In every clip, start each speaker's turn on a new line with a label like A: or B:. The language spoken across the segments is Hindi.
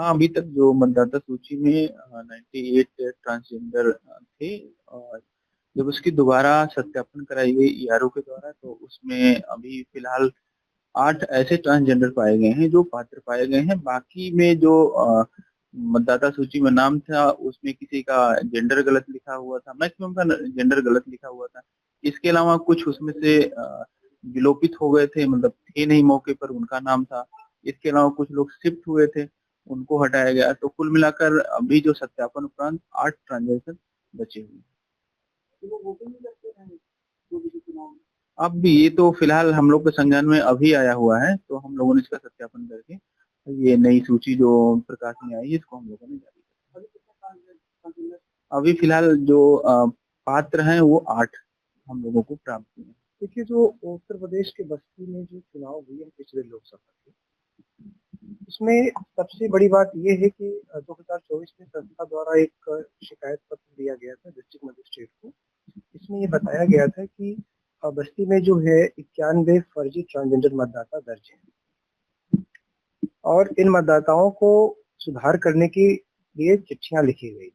A: हाँ, अभी तक जो मतदाता सूची में 98 ट्रांसजेंडर थे और जब उसकी दोबारा सत्यापन कराई गई ईआरओ के द्वारा, तो उसमें अभी फिलहाल 8 ऐसे ट्रांसजेंडर पाए गए हैं जो पात्र पाए गए हैं। बाकी में जो मतदाता सूची में नाम था उसमें किसी का जेंडर गलत लिखा हुआ था, मैक्सिमम का जेंडर गलत लिखा हुआ था। इसके अलावा कुछ उसमें से विलोपित हो गए थे, मतलब थे नहीं मौके पर, उनका नाम था। इसके अलावा कुछ लोग शिफ्ट हुए थे, उनको हटाया गया। तो कुल मिलाकर अभी जो सत्यापन उपरांत 8 ट्रांजेक्शन बचे हुए हैं। अब ये तो फिलहाल हम लोग के संज्ञान में अभी आया हुआ है, तो हम लोगों ने इसका सत्यापन करके ये नई सूची जो प्रकाश में आई है इसको हम लोगों ने जारी कर। अभी फिलहाल जो पात्र हैं वो 8 हम लोगों को प्राप्त हुए हैं।
B: देखिए, जो उत्तर प्रदेश के बस्ती में जो चुनाव हुए हैं पिछले लोकसभा के, उसमें सबसे बड़ी बात ये है कि 2024 में संस्था द्वारा एक शिकायत पत्र दिया गया था डिस्ट्रिक्ट मजिस्ट्रेट को। इसमें ये बताया गया था कि बस्ती में जो है 91 फर्जी ट्रांसजेंडर मतदाता दर्ज हैं और इन मतदाताओं को सुधार करने के लिए चिट्ठियां लिखी गई,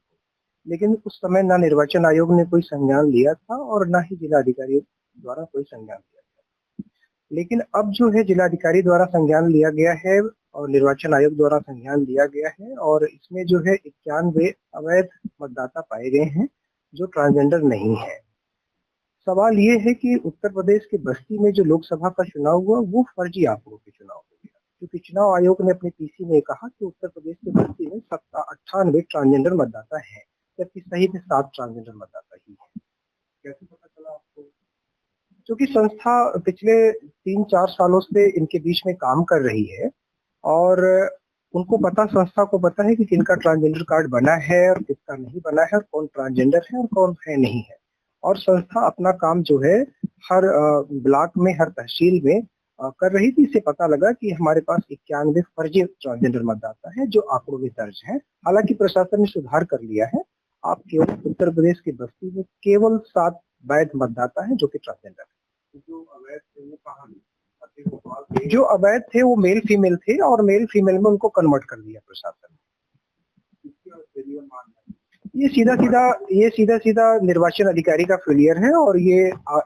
B: लेकिन उस समय ना निर्वाचन आयोग ने कोई संज्ञान लिया था और ना ही जिलाधिकारी द्वारा कोई संज्ञान लिया था। लेकिन अब जो है जिलाधिकारी द्वारा संज्ञान लिया गया है और निर्वाचन आयोग द्वारा संज्ञान लिया गया है और इसमें जो है 91 अवैध मतदाता पाए गए हैं जो ट्रांसजेंडर नहीं है। सवाल ये है कि उत्तर प्रदेश के बस्ती में जो लोकसभा का चुनाव हुआ वो फर्जी आंकड़ों के चुनाव हो गया, क्योंकि चुनाव आयोग ने अपने पीसी में कहा कि उत्तर प्रदेश के बस्ती में 98 ट्रांसजेंडर मतदाता है, जबकि सही में 7 ट्रांसजेंडर मतदाता ही है। कैसे पता चला आपको? क्योंकि संस्था पिछले 3-4 सालों से इनके बीच में काम कर रही है और उनको पता, संस्था को पता है कि किनका ट्रांसजेंडर कार्ड बना है और किसका नहीं बना है और कौन ट्रांसजेंडर है और कौन है नहीं है। और संस्था अपना काम जो है हर ब्लॉक में, हर तहसील में कर रही थी। इससे पता लगा कि हमारे पास 91 फर्जी ट्रांसजेंडर मतदाता है जो आंकड़ों में दर्ज है। हालांकि प्रशासन ने सुधार कर लिया है। आप केवल उत्तर प्रदेश की बस्ती में केवल 7 वैध मतदाता है जो कि ट्रांसजेंडर है। जो अवैध थे वो कहाँ गए? जो अवैध थे वो मेल फीमेल थे और मेल फीमेल में उनको कन्वर्ट कर दिया प्रशासन ने। ये सीधा सीधा निर्वाचन अधिकारी का फेलियर है और ये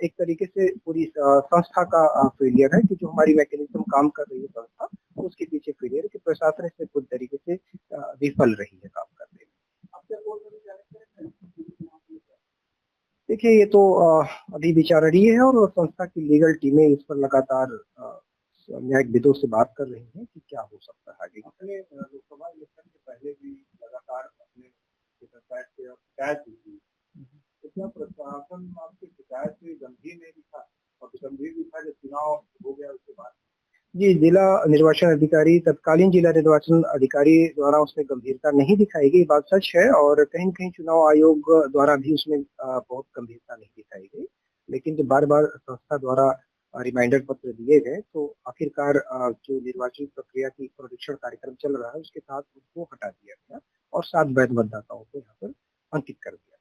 B: एक तरीके से पूरी संस्था का फेलियर है कि जो हमारी मैकेनिज्म काम कर रही है संस्था, उसके पीछे फेलियर है कि प्रशासन इसमें पूरी तरीके से विफल रही है काम करने में। देखिए, ये तो अभी विचारणीय है और संस्था की लीगल टीमें इस पर लगातार न्यायिक विदों से बात कर रही हैं कि क्या हो सकता है आगे। अपने लोकसभा इलेक्शन के पहले भी लगातार अपने शिकायत की थी, तो क्या प्रशासन आपकी शिकायत से गंभीर नहीं दिखा और गंभीर दिखा जब चुनाव हो गया उसके बाद? जी, जिला निर्वाचन अधिकारी, तत्कालीन जिला निर्वाचन अधिकारी द्वारा उसमें गंभीरता नहीं दिखाई गई, बात सच है। और कहीं कहीं चुनाव आयोग द्वारा भी उसमें बहुत गंभीरता नहीं दिखाई गई। लेकिन जब बार बार संस्था द्वारा रिमाइंडर पत्र दिए गए तो आखिरकार जो निर्वाचन प्रक्रिया की परीक्षण कार्यक्रम चल रहा है उसके साथ उसको हटा दिया गया और 7 वैध मतदाताओं को यहाँ पर अंकित कर दिया।